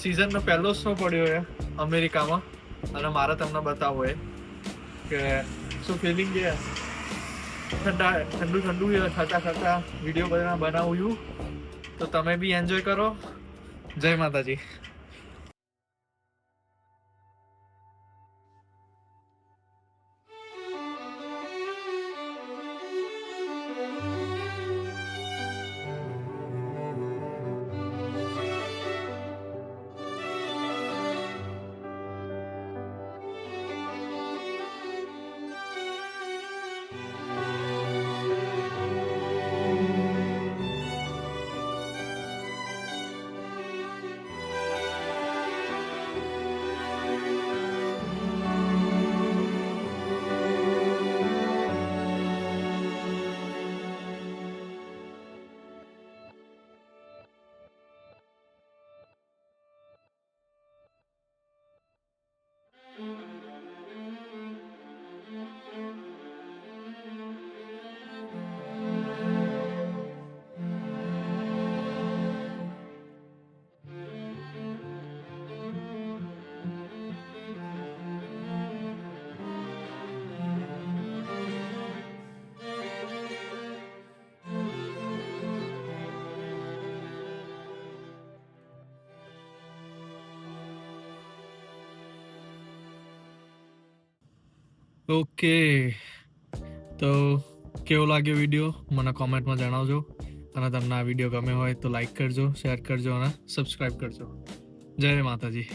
સિઝનનો પહેલો સ્નો પડ્યો છે અમેરિકામાં, અને મારે તમને બતાવવો એ કે શું ફિલિંગ છે. ઠંડુ ઠંડુ ખાતા વિડીયો બનાવું છું, તો તમે બી એન્જોય કરો. જય માતાજી. ઓકે, તો કેવો લાગ્યો વિડીયો મને કોમેન્ટમાં જણાવજો. અને તમને આ વિડીયો ગમે હોય તો લાઈક કરજો, શેર કરજો અને સબસ્ક્રાઈબ કરજો. જય માતાજી.